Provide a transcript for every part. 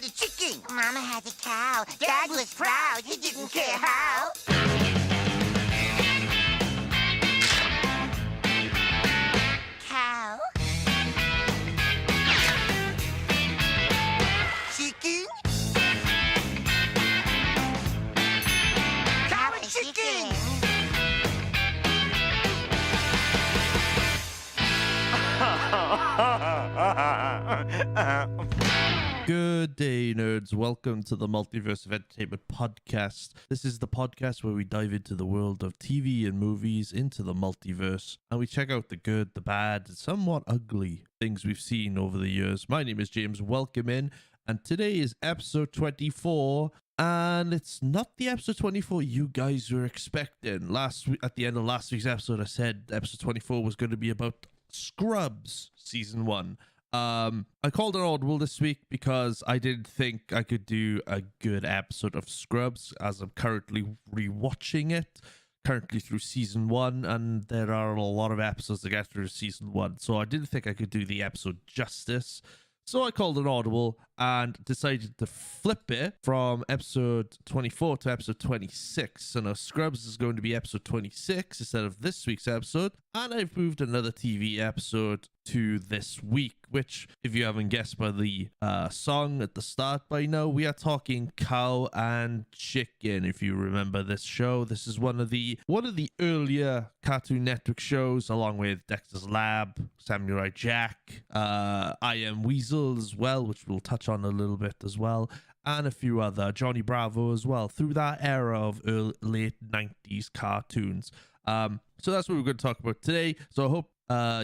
had a chicken. Mama had a cow. Dad was proud. He didn't care how. Cow. Chicken. Cow and chicken. Good day, nerds. Welcome to the Multiverse of Entertainment podcast. This is the podcast where we dive into the world of TV and movies, into the multiverse, and we check out the good, the bad, and somewhat ugly things we've seen over the years. My name is James. Welcome in. And today is episode 24. And it's not the episode 24 you guys were expecting. Last week, at the end of last week's episode, I said episode 24 was going to be about Scrubs season 1. I called an audible this week because I didn't think I could do a good episode of Scrubs, as I'm currently rewatching it, currently through season 1, and there are a lot of episodes to get through season 1, so I didn't think I could do the episode justice. So I called an audible and decided to flip it from episode 24 to episode 26. So now Scrubs is going to be episode 26 instead of this week's episode. And I've moved another TV episode to this week, which, if you haven't guessed by the song at the start by now, we are talking Cow and Chicken. If you remember this show, this is one of the earlier Cartoon Network shows, along with Dexter's Lab, Samurai Jack, I Am Weasel as well, which we'll touch on a little bit as well, and a few other, Johnny Bravo as well, through that era of late 90s cartoons. So that's what we're going to talk about today. So I hope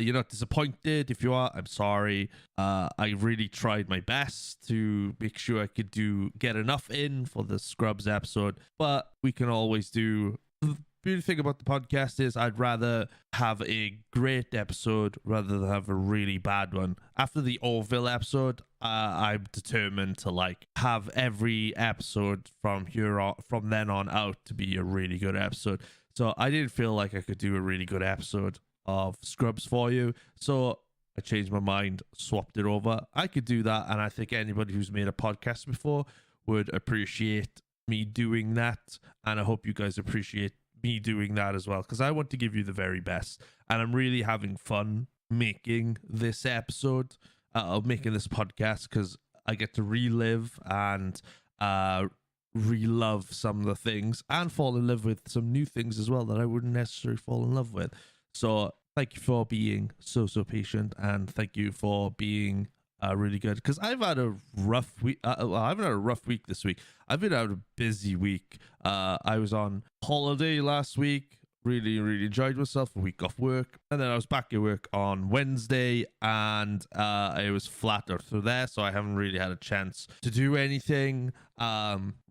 you're not disappointed. If you are, I'm sorry. I really tried my best to make sure I could get enough in for the Scrubs episode, but we can always do. The beauty thing about the podcast is I'd rather have a great episode rather than have a really bad one. After the Orville episode, I'm determined to have every episode from then on out to be a really good episode. So I didn't feel like I could do a really good episode of Scrubs for you, so I changed my mind, swapped it over. I could do that, and I think anybody who's made a podcast before would appreciate me doing that, and I hope you guys appreciate me doing that as well, because I want to give you the very best, and I'm really having fun making this episode, making this podcast, because I get to relive and re-love some of the things and fall in love with some new things as well that I wouldn't necessarily fall in love with. So thank you for being so patient, and thank you for being really good, because I've had a rough week. I haven't had a rough week this week. I've been out a busy week. I was on holiday last week, really enjoyed myself, a week off work, and then I was back at work on Wednesday, and I was flat out through there, so I haven't really had a chance to do anything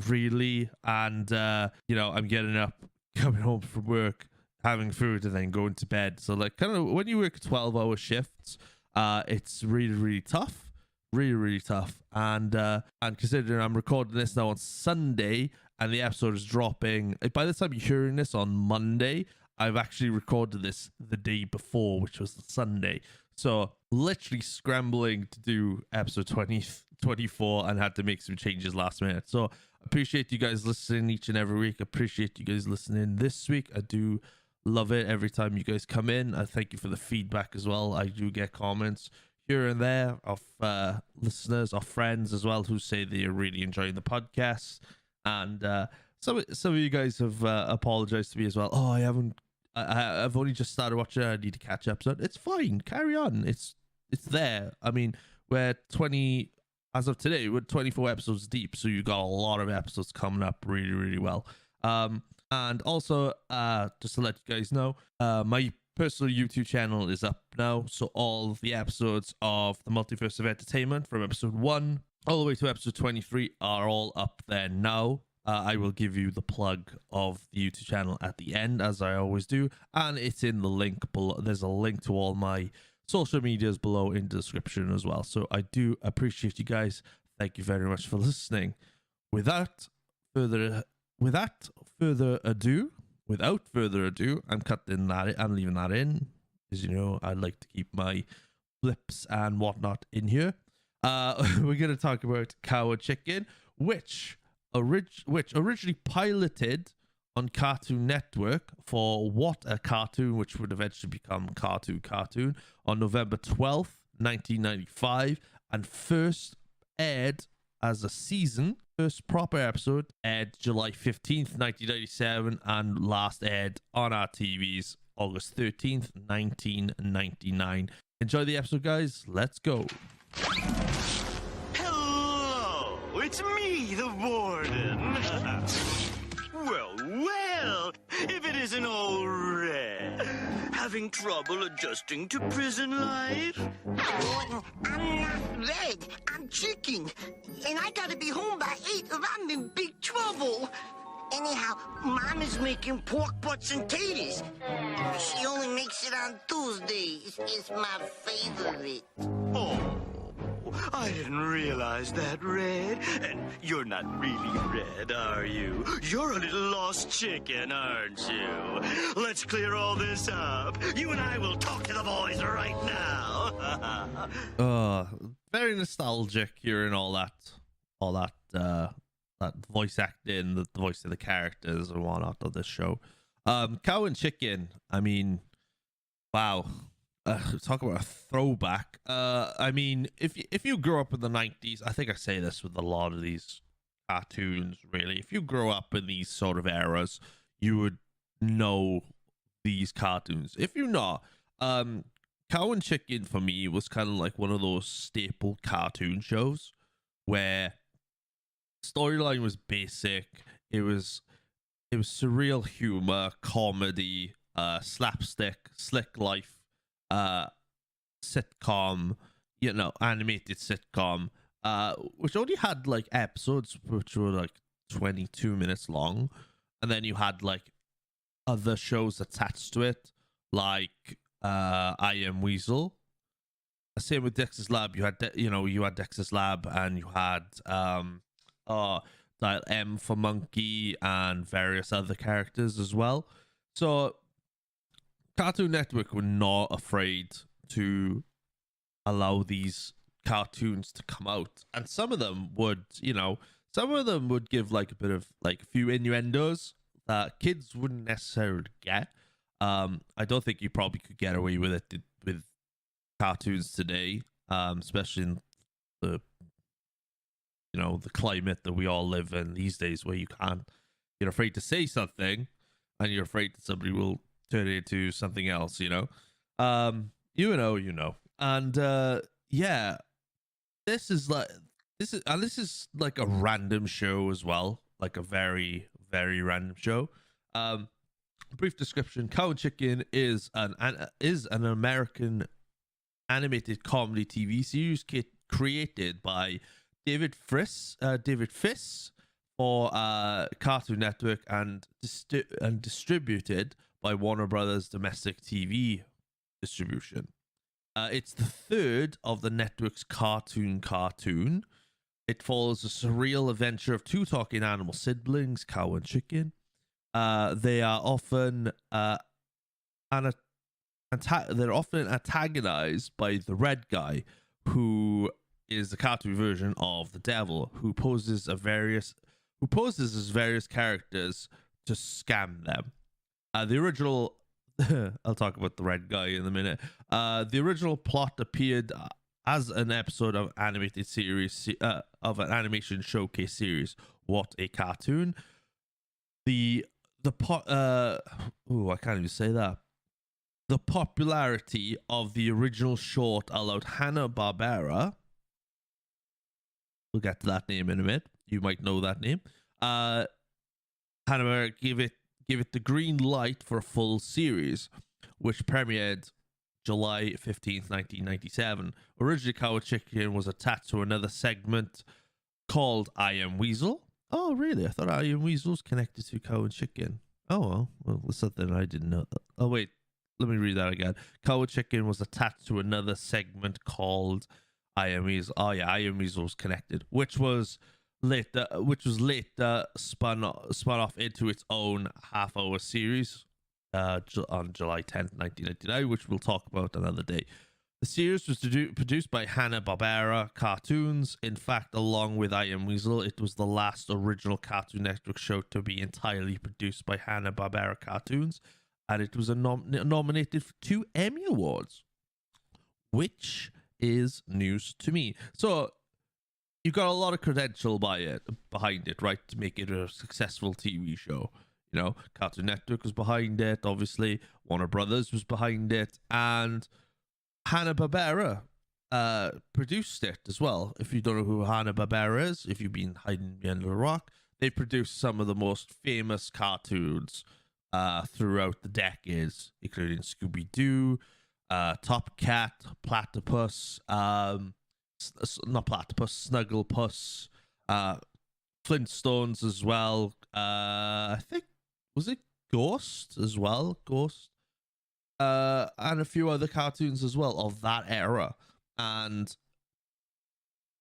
really. And I'm getting up, coming home from work, having food, and then going to bed. So kind of when you work 12-hour shifts, it's really tough, really tough. And considering I'm recording this now on Sunday and the episode is dropping, by the time you're hearing this on Monday, I've actually recorded this the day before, which was Sunday. So literally scrambling to do episode 24 and had to make some changes last minute. So appreciate you guys listening each and every week. Appreciate you guys listening this week. I do love it every time you guys come in. I thank you for the feedback as well. I do get comments here and there of listeners, of friends as well, who say they're really enjoying the podcast. And some of you guys have apologized to me as well. Oh, I've only just started watching it. I need to catch up. So it's fine. Carry on. It's there. I mean, as of today, we're 24 episodes deep. So you got a lot of episodes coming up really well. And also, just to let you guys know, my personal YouTube channel is up now. So all of the episodes of the Multiverse of Entertainment from episode 1 all the way to episode 23 are all up there now. I will give you the plug of the YouTube channel at the end, as I always do. And it's in the link below. There's a link to all my social medias below in the description as well. So I do appreciate you guys. Thank you very much for listening. Without further ado, I'm cutting that. I'm leaving that in, because I like to keep my flips and whatnot in here. We're going to talk about Cow and Chicken, which originally piloted on Cartoon Network for What a Cartoon, which would eventually become Cartoon, on November 12th, 1995, and first aired as a season. First proper episode aired July 15th, 1997, and last aired on our TVs August 13th, 1999. Enjoy the episode, guys. Let's go. Hello, it's me, the warden. Well, if it isn't old Red. Having trouble adjusting to prison life? Gordon, I'm not Red. I'm Chicken. And I gotta be home by 8 or I'm in big trouble. Anyhow, Mom is making pork butts and taters. She only makes it on Tuesdays. It's my favorite. Oh, I didn't realize that, Red. And you're not really Red, are you? You're a little lost chicken, aren't you? Let's clear all this up. You and I will talk to the boys right now. Very nostalgic hearing all that voice acting, the voice of the characters and whatnot of this show. Cow and Chicken, I mean, wow. Talk about a throwback. I mean, if you grew up in the 90s, I think I say this with a lot of these cartoons, really. If you grow up in these sort of eras, you would know these cartoons. If you're not, Cow and Chicken for me was kind of like one of those staple cartoon shows where storyline was basic. It was surreal humor, comedy, slapstick, slick life, sitcom, animated sitcom, which only had like episodes which were like 22 minutes long, and then you had like other shows attached to it, like I Am Weasel. Same with Dexter's Lab. You had you had Dexter's Lab, and you had Dial M for Monkey and various other characters as well. So Cartoon Network were not afraid to allow these cartoons to come out, and some of them would give like a bit of like a few innuendos that kids wouldn't necessarily get. I don't think you probably could get away with it with cartoons today, especially in the the climate that we all live in these days, where you're afraid to say something and you're afraid that somebody will turn it into something else, and yeah, this is like a random show as well, like a very, very random show. Brief description: Cow and Chicken is an American animated comedy TV series created by David Fiss for Cartoon Network and distributed by Warner Brothers Domestic TV Distribution. It's the third of the network's cartoon. It follows the surreal adventure of two talking animal siblings, Cow and Chicken. They are often antagonized by the red guy, who is the cartoon version of the devil, who poses as various characters to scam them. The original I'll talk about the red guy in a minute. The original plot appeared as an episode of animated series of an animation showcase series, What a Cartoon. I can't even say that. The popularity of the original short allowed Hanna-Barbera, we'll get to that name in a minute, you might know that name, Hanna-Barbera gave it the green light for a full series, which premiered July 15th, 1997. Originally, Cow and Chicken was attached to another segment called I Am Weasel. Oh, really? I thought I Am Weasel was connected to Cow and Chicken. Oh, well, that's something I didn't know. Oh, wait. Let me read that again. Cow and Chicken was attached to another segment called I Am Weasel. Oh, yeah, I Am Weasel was connected, which was later spun off into its own half-hour series on July 10th, 1999, which we'll talk about another day. The series was produced by Hanna-Barbera Cartoons. In fact, along with I Am Weasel, it was the last original Cartoon Network show to be entirely produced by Hanna-Barbera Cartoons, and it was nominated for 2 Emmy Awards, which is news to me. So you got a lot of credential behind it, right, to make it a successful TV show. You know, Cartoon Network was behind it, obviously. Warner Brothers was behind it, and Hanna-Barbera produced it as well. If you don't know who Hanna-Barbera is, if you've been hiding behind a rock, they produced some of the most famous cartoons throughout the decades, including Scooby-Doo, Top Cat, Platypus, not Platypus, Snugglepuss, Flintstones as well. I think, was it Ghost as well? Ghost. And a few other cartoons as well of that era. And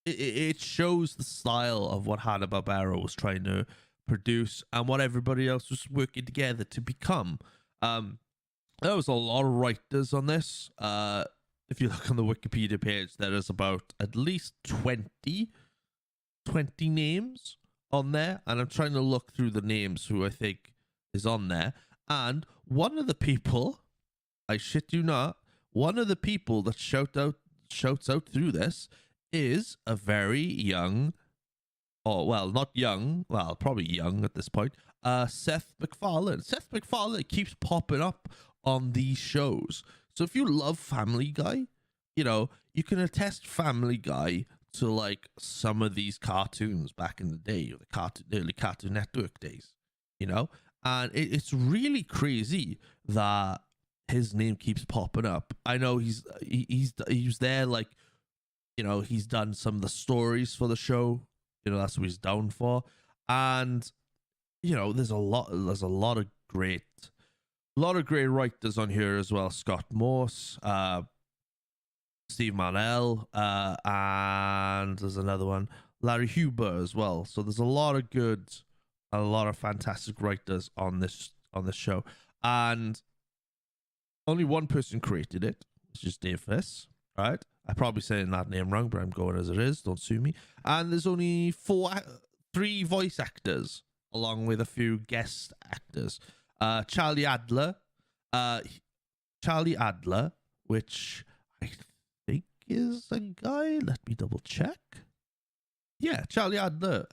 it shows the style of what Hanna-Barbera was trying to produce and what everybody else was working together to become. There was a lot of writers on this. If you look on the Wikipedia page, there is about at least 20 names on there. And I'm trying to look through the names who I think is on there. And one of the people, I shit you not, one of the people that shouts out through this is a very young, not young, probably young at this point, Seth MacFarlane. Seth MacFarlane keeps popping up on these shows. So if you love Family Guy, you know, you can attest Family Guy to like some of these cartoons back in the day, the early Cartoon Network days, you know? And it's really crazy that his name keeps popping up. I know he was there, like, you know, he's done some of the stories for the show. You know, that's what he's down for. And, you know, there's a lot of great writers on here as well. Scott Morse, Steve Marnell, and there's another one, Larry Huber as well. So there's a lot of fantastic writers on this show. And only one person created it, which is Dave Fiss, right? I'm probably saying that name wrong, but I'm going as it is. Don't sue me. And there's only 3 voice actors, along with a few guest actors. Charlie Adler, which I think is a guy. Let me double check. Yeah, Charlie Adler.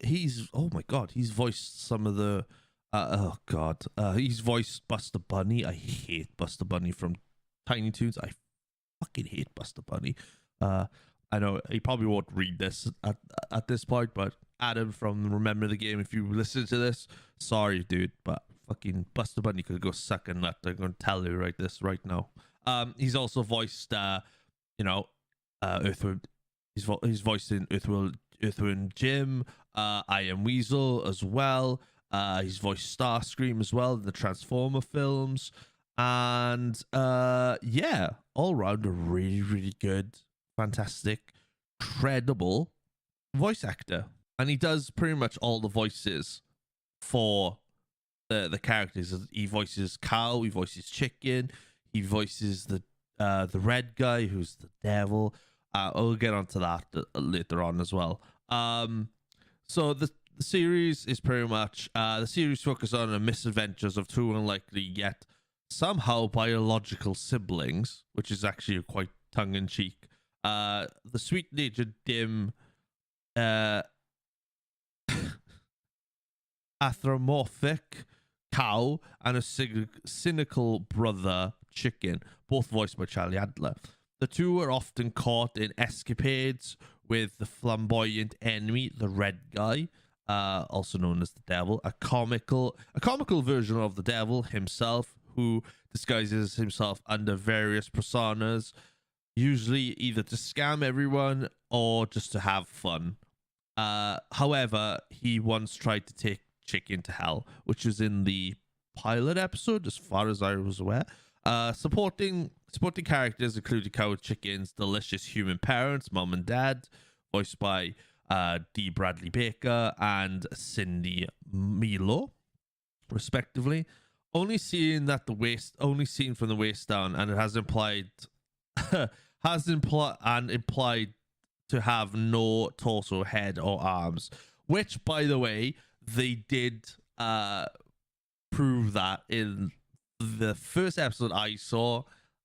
He's, oh my god, he's voiced some of the. He's voiced Buster Bunny. I hate Buster Bunny from Tiny Toons. I fucking hate Buster Bunny. I know he probably won't read this at this point, but Adam from Remember the Game, if you listen to this, sorry, dude, but fucking Buster Bunny could go suck a nut. I'm going to tell you right now. He's also voiced, Earthworm. He's voiced in Earthworm Jim, I Am Weasel as well. He's voiced Starscream as well in the Transformer films. And yeah, all round a really, really good, fantastic, credible voice actor. And he does pretty much all the voices for the characters. He voices Cow, he voices Chicken, he voices the red guy who's the devil. We'll get onto that later on as well. So the series is pretty much the series focuses on the misadventures of 2 unlikely yet somehow biological siblings, which is actually quite tongue-in-cheek. The sweet-natured dim anthropomorphic Cow and a cynical brother Chicken, both voiced by Charlie Adler. The 2 are often caught in escapades with the flamboyant enemy, the red guy, also known as the devil, a comical version of the devil himself, who disguises himself under various personas, usually either to scam everyone or just to have fun. However, he once tried to take Chicken to hell, which was in the pilot episode, as far as I was aware. Supporting characters included Cow Chicken's delicious human parents, Mom and Dad, voiced by D. Bradley Baker and Cindy Milo, respectively. only seeing that the waist, only seen from the waist down, and it has implied, implied to have no torso, head, or arms. Which, by the way, they did prove that in the first episode I saw,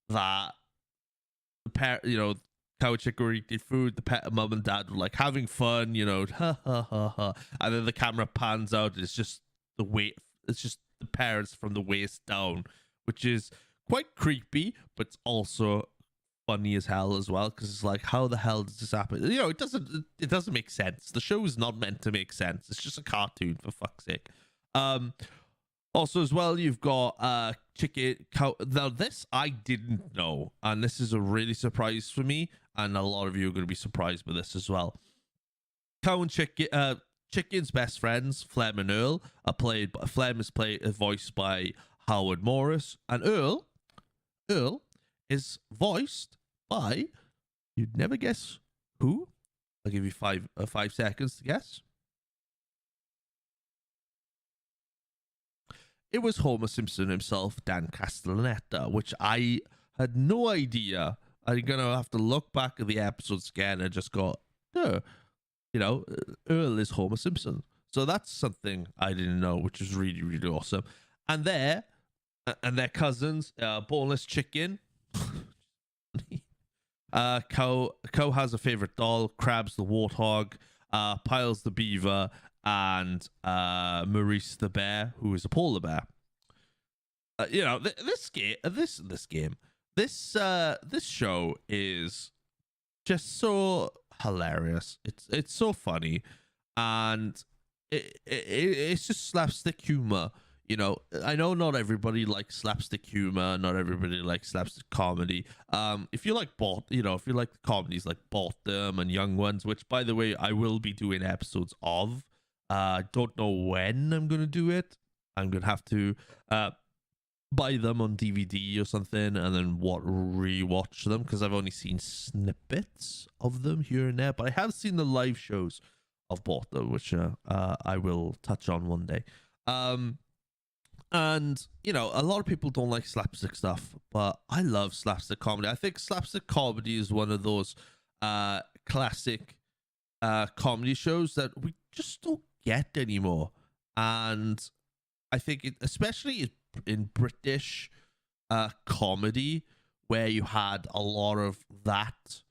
that the cow chick were eating food, the pet mom and dad were like having fun, ha ha ha ha, and then the camera pans out, it's just the parents from the waist down, which is quite creepy, but it's also funny as hell as well, because it's like, how the hell does this happen? It doesn't make sense. The show is not meant to make sense. It's just a cartoon, for fuck's sake. Also as well, you've got chicken cow. Now this I didn't know, and this is a really surprise for me, and a lot of you are going to be surprised by this as well. Cow and Chicken's best friends, Flem and Earl, Flem is voiced by Howard Morris, and Earl is voiced by, you'd never guess who. I'll give you 5 seconds to guess. It was Homer Simpson himself, Dan Castellaneta, which I had no idea. I'm gonna have to look back at the episodes again and just go, oh, Earl is Homer Simpson. So that's something I didn't know, which is really, really awesome. And their cousins, Boneless Chicken. Cow has a favorite doll, Krabs the warthog, Piles the beaver, and Maurice the bear, who is a polar bear. This show is just so hilarious. It's so funny, and it's just slapstick humor. I know not everybody likes slapstick humor, not everybody likes slapstick comedy. If you like if you like comedies like Bottom and Young Ones, which by the way I will be doing episodes of. Don't know when I'm gonna do it. I'm gonna have to buy them on DVD or something, and then rewatch them, because I've only seen snippets of them here and there. But I have seen the live shows of Bottom, which I will touch on one day. And a lot of people don't like slapstick stuff, but I love slapstick comedy. I think slapstick comedy is one of those classic comedy shows that we just don't get anymore. And I think especially in British comedy, where you had a lot of that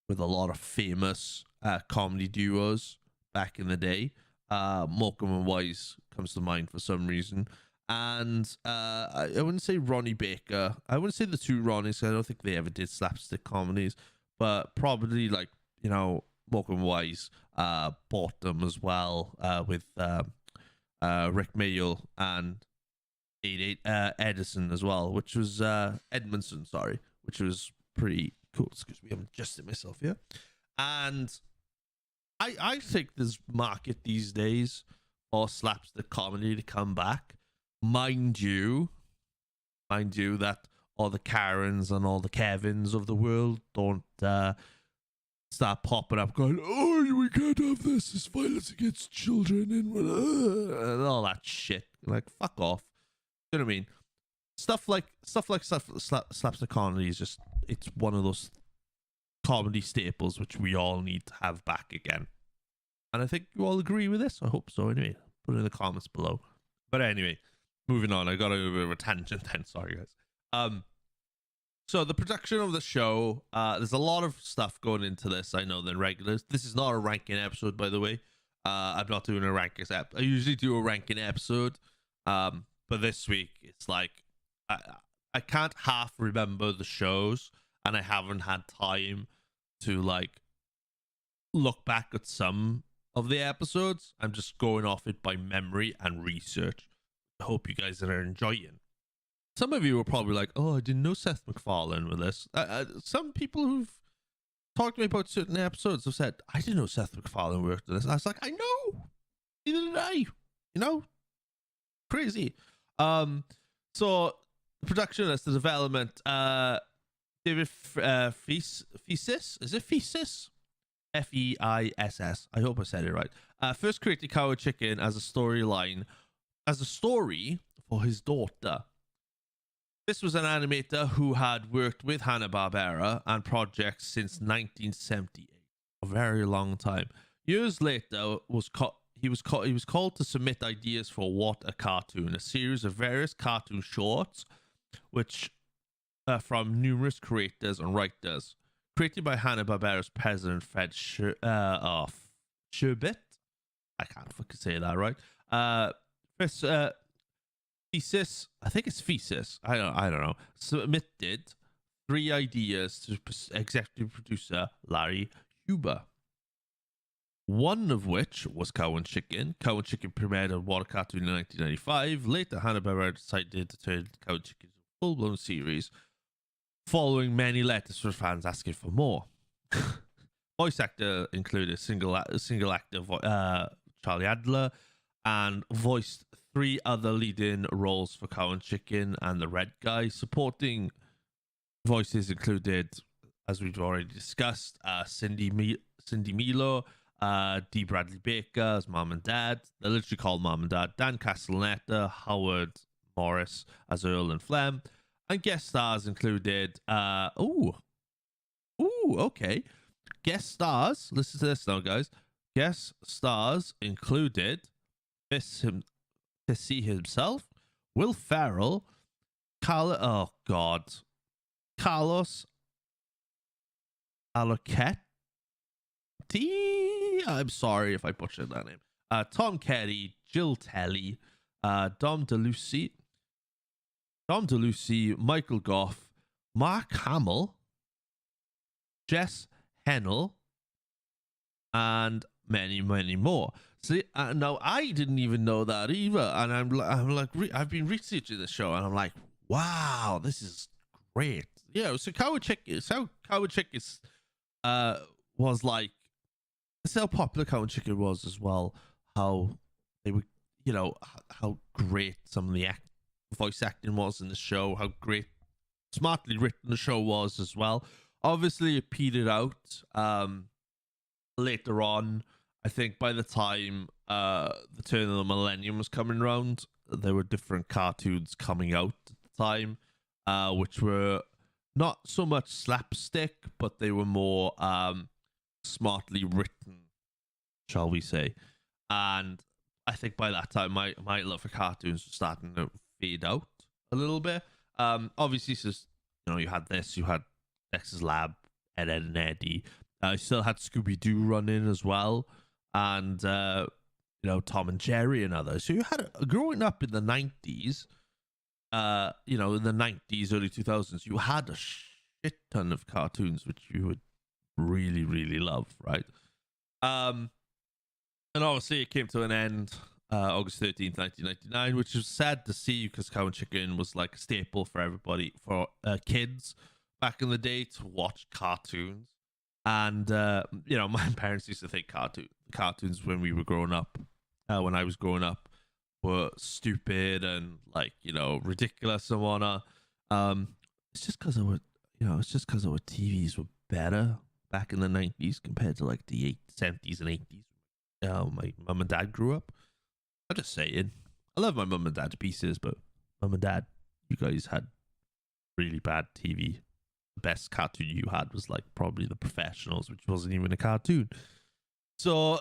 with a lot of famous comedy duos back in the day. Morecambe and Wise comes to mind for some reason. And I wouldn't say Ronnie Baker. I wouldn't say the two Ronnies. I don't think they ever did slapstick comedies, but probably Morecambe and Wise bought them as well, with Rick Mayall and Edison as well, which was Edmondson, sorry, which was pretty cool. Excuse me, I'm adjusting myself here. And I think there's market these days for slapstick comedy to come back. Mind you that all the Karens and all the Kevins of the world don't start popping up going, oh, we can't have this, it's violence against children and all that shit. Like, fuck off. You know what I mean? Stuff like slapstick comedy is just, it's one of those comedy staples which we all need to have back again. And I think you all agree with this. I hope so. Anyway, put it in the comments below. But anyway, moving on. I got a bit of a tangent then. Sorry, guys. So the production of the show, there's a lot of stuff going into this, I know, than regulars. This is not a ranking episode, by the way. I'm not doing a rankings app. I usually do a ranking episode, but this week it's like I can't half remember the shows, and I haven't had time to look back at some of the episodes. I'm just going off it by memory and research. I hope you guys are enjoying. Some of you are probably like, oh, I didn't know Seth MacFarlane with this. Some people who've talked to me about certain episodes have said, I didn't know Seth MacFarlane worked on this. And I was like, I know. Neither did I. Crazy. So the production, that's the development. David Feiss. Is it Feiss? Feiss. I hope I said it right. First created Cow Chicken as a story for his daughter. This was an animator who had worked with Hanna-Barbera and projects since 1978, a very long time. Years later, he was called to submit ideas for What a Cartoon, a series of various cartoon shorts, which from numerous creators and writers, created by Hanna-Barbera's president Fred Sherbet. I can't fucking say that right. Thesis, I think it's Thesis. I don't know. Submitted 3 ideas to executive producer Larry Huber. One of which was Cow and Chicken. Cow and Chicken premiered on What a Cartoon in 1995. Later, Hanna-Barbera decided to turn Cow and Chicken into a full-blown series, following many letters from fans asking for more. Voice actor included single actor Charlie Adler, and voiced 3 other leading roles for Cow and Chicken and the Red Guy. Supporting voices included, as we've already discussed, Cindy Milo, D. Bradley Baker as Mom and Dad. They're literally called Mom and Dad. Dan Castellaneta, Howard Morris as Earl and Flem. And guest stars included, okay. Guest stars, listen to this now, guys. Guest stars included Fissy himself, Will Ferrell, Carlos Alocetti. I'm sorry if I butchered that name. Tom Kerry, Jill Telly, Dom DeLucy, Michael Goff, Mark Hamill, Jess Hennell, and many, many more. See, now I didn't even know that either, and I've been researching the show, and I'm like, wow, this is great. Yeah, so Cow and Chicken was like, that's how popular Cow and Chicken was as well. How they were, how great some of the voice acting was in the show. How great, smartly written the show was as well. Obviously, it petered out later on. I think by the time the turn of the millennium was coming around, there were different cartoons coming out at the time, which were not so much slapstick, but they were more smartly written, shall we say. And I think by that time, my love for cartoons was starting to fade out a little bit. Obviously, since you had Dexter's Lab, Ed, Ed and Eddie. You still had Scooby-Doo running as well, and Tom and Jerry and others. So you had growing up in the 90s, in the 90s, early 2000s, you had a shit ton of cartoons which you would really, really love, right? And obviously it came to an end August 13th, 1999, which is sad to see because Cow and Chicken was like a staple for everybody, for kids back in the day to watch cartoons. And my parents used to think cartoons when we were growing up, when I was growing up, were stupid and ridiculous and whatnot. It's just because our TVs were better back in the 90s compared to like the 70s and 80s. My mum and dad grew up. I'm just saying, I love my mum and dad to pieces, but mum and dad, you guys had really bad TV. The best cartoon you had was like probably The Professionals, which wasn't even a cartoon. So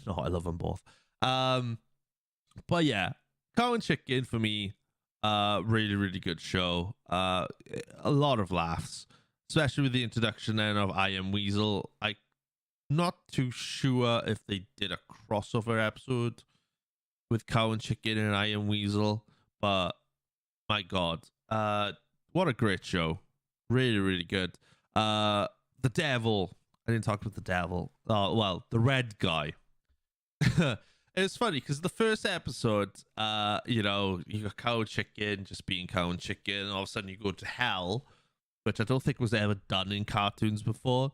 no, I love them both. But yeah, Cow and Chicken for me, really, really good show. A lot of laughs, especially with the introduction then of I Am Weasel. I'm not too sure if they did a crossover episode with Cow and Chicken and I Am Weasel, but my God, what a great show. Really, really good. The devil. I didn't talk about the devil. Oh, well, the red guy. It's funny because the first episode, you got Cow and Chicken just being Cow and Chicken, and all of a sudden you go to hell, which I don't think was ever done in cartoons before.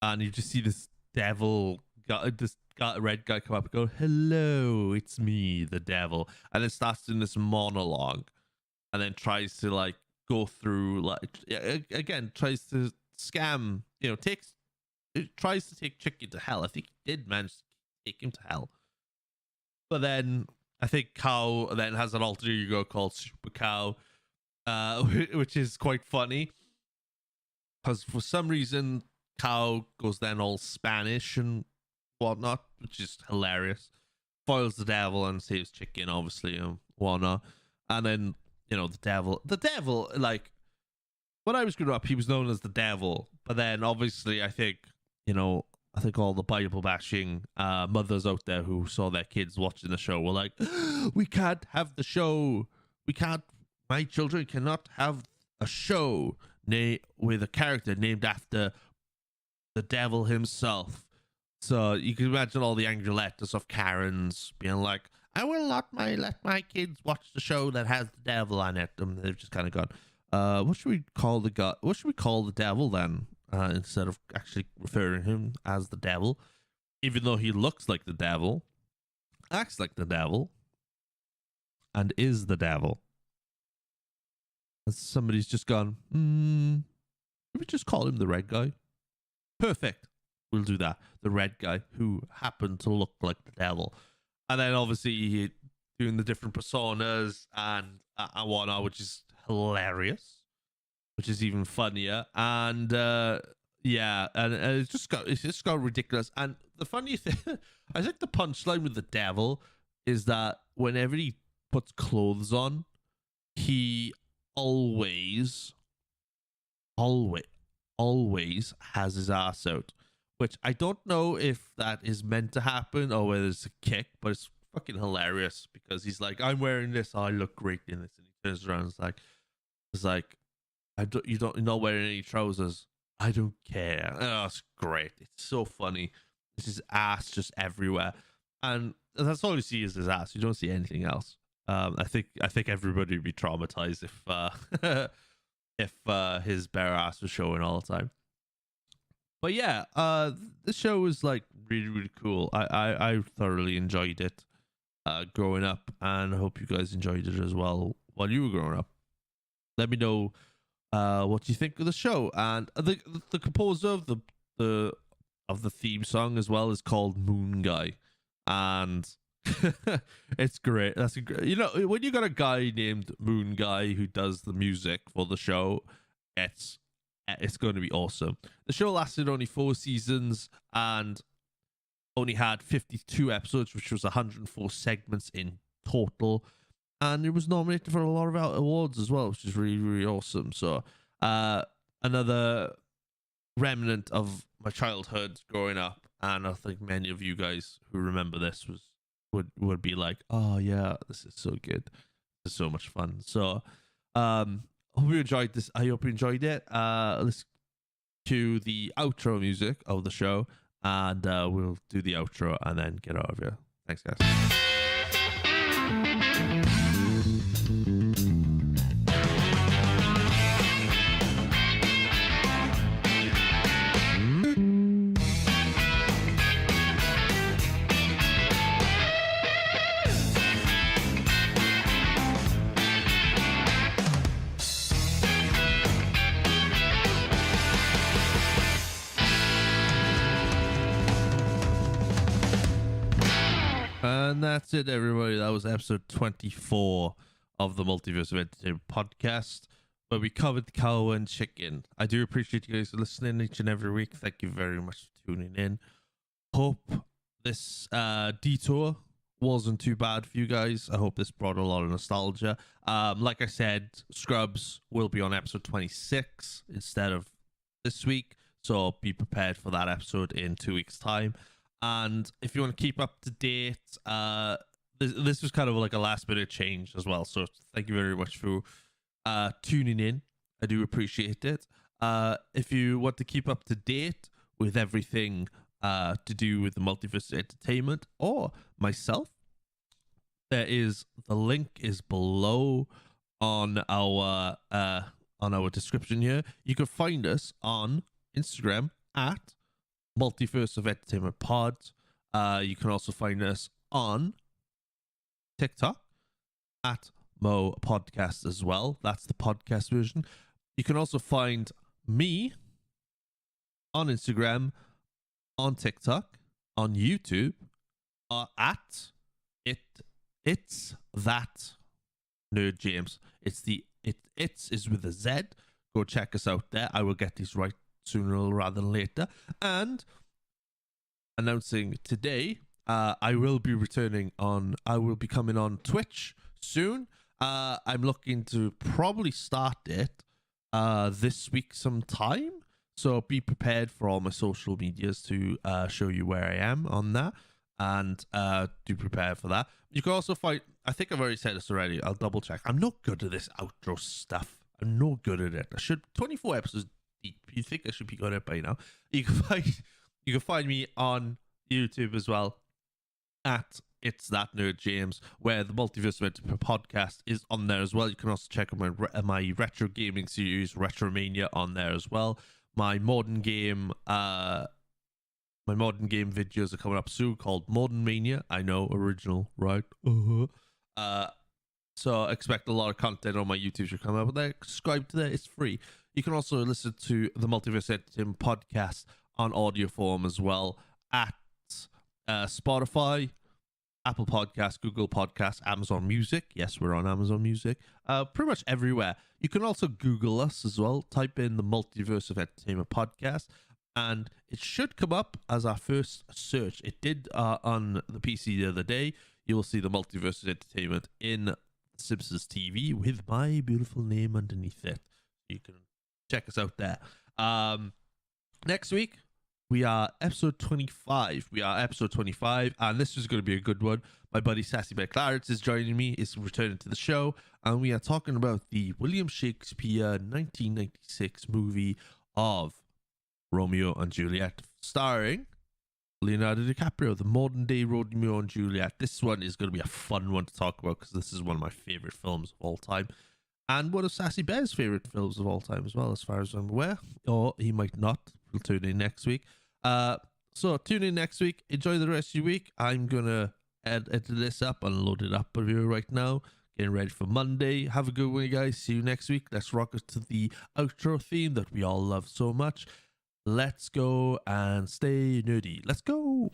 And you just see this devil, this red guy come up and go, "Hello, it's me, the devil," and then starts doing this monologue, and then tries to go through again, tries to scam, tries to take Chicken to hell. I think he did manage to take him to hell. But then I think Cow then has an alter ego called Super Cow, which is quite funny because for some reason Cow goes then all Spanish and whatnot, which is hilarious. Foils the devil and saves chicken, obviously, and whatnot. And then, you know, the devil, like, when I was growing up, he was known as the devil. But then, obviously, I think all the Bible bashing mothers out there who saw their kids watching the show were like, we can't have the show. My children cannot have a show with a character named after the devil himself. So you can imagine all the angry letters of Karens being like, I will not let my kids watch the show that has the devil on it. And they've just kind of gone, what should we call the god? What should we call the devil then? Instead of actually referring him as the devil, even though he looks like the devil, acts like the devil, and is the devil. And somebody's just gone, let me just call him the red guy. Perfect. We'll do that. The red guy who happened to look like the devil. And then obviously doing the different personas and whatnot, which is hilarious, which is even funnier. And yeah, and it's just got ridiculous. And the funny thing, I think the punchline with the devil is that whenever he puts clothes on, he always has his ass out. Which I don't know if that is meant to happen or whether it's a kick, but it's fucking hilarious because he's like, I'm wearing this, I look great in this, and he turns around and it's like, you're not wearing any trousers. I don't care. Oh, it's great. It's so funny. It's his ass just everywhere, and that's all you see is his ass. You don't see anything else. I think everybody would be traumatized if his bare ass was showing all the time. But yeah, this show was like really, really cool. I thoroughly enjoyed it growing up, and I hope you guys enjoyed it as well while you were growing up. Let me know what you think of the show. And the composer of the theme song as well is called Moon Guy, and it's great. You know, when you got a guy named Moon Guy who does the music for the show, it's going to be awesome. The show lasted only 4 seasons and only had 52 episodes, which was 104 segments in total. And it was nominated for a lot of awards as well, which is really, really awesome. So, another remnant of my childhood growing up, and I think many of you guys who remember this would be like, oh yeah, this is so good. It's so much fun. So, hope you enjoyed this. I hope you enjoyed it. Let's to the outro music of the show, and we'll do the outro and then get out of here. Thanks, guys. And that's it, everybody. That was episode 24 of the Multiverse of Entertainment podcast, where we covered cow and chicken. I do appreciate you guys listening each and every week. Thank you very much for tuning in. Hope this detour wasn't too bad for you guys. I hope this brought a lot of nostalgia. Like I said, Scrubs will be on episode 26 instead of this week, so be prepared for that episode in 2 weeks' time. And if you want to keep up to date, this was kind of like a last minute change as well. So thank you very much for tuning in. I do appreciate it. If you want to keep up to date with everything to do with the Multiverse Entertainment or myself, the link is below on our description here. You can find us on Instagram at Multiverse of Entertainment Pod. You can also find us on TikTok at Mo Podcast as well. That's the podcast version. You can also find me on Instagram, on TikTok, on YouTube, at ItzThatNerdJames. It's the It's is with a Z. Go check us out there. I will get these right sooner rather than later. And announcing today, I will be coming on Twitch soon. I'm looking to probably start it this week sometime. So be prepared for all my social medias to show you where I am on that. And do prepare for that. You can also find, I think I've already said this already, I'll double check. I'm not good at this outro stuff. I'm not good at it. I should, 24 episodes deep. You think I should be good at it by now. You can find me on YouTube as well at ItzThatNerdJames, where the Multiverse podcast is on there as well. You can also check out my retro gaming series, Retromania, on there as well. My modern game videos are coming up soon, called Modern Mania. I know, original, right? So expect a lot of content on my YouTube to come up with that. Subscribe to that, it's free. You can also listen to the Multiverse Entertainment podcast on audio form as well at Spotify, Apple Podcasts, Google Podcasts, Amazon Music. Yes, we're on Amazon Music. Pretty much everywhere. You can also Google us as well. Type in the Multiverse of Entertainment podcast, and it should come up as our first search. It did on the PC the other day. You will see the Multiverse of Entertainment in Simpsons TV with my beautiful name underneath it. You can check us out there. Next week, we are episode 25. And this is going to be a good one. My buddy Sassy Bear Clarence is joining me, is returning to the show, and we are talking about the William Shakespeare 1996 movie of Romeo and Juliet, starring Leonardo DiCaprio, the modern day Romeo and Juliet. This one is going to be a fun one to talk about because this is one of my favorite films of all time, and one of Sassy Bear's favorite films of all time as well, as far as I'm aware. Or he might not. We'll tune in next week. So tune in next week. Enjoy the rest of your week. I'm gonna edit this up and load it up for you right now. Getting ready for Monday. Have a good one, guys. See you next week. Let's rock it to the outro theme that we all love so much. Let's go and stay nerdy. Let's go.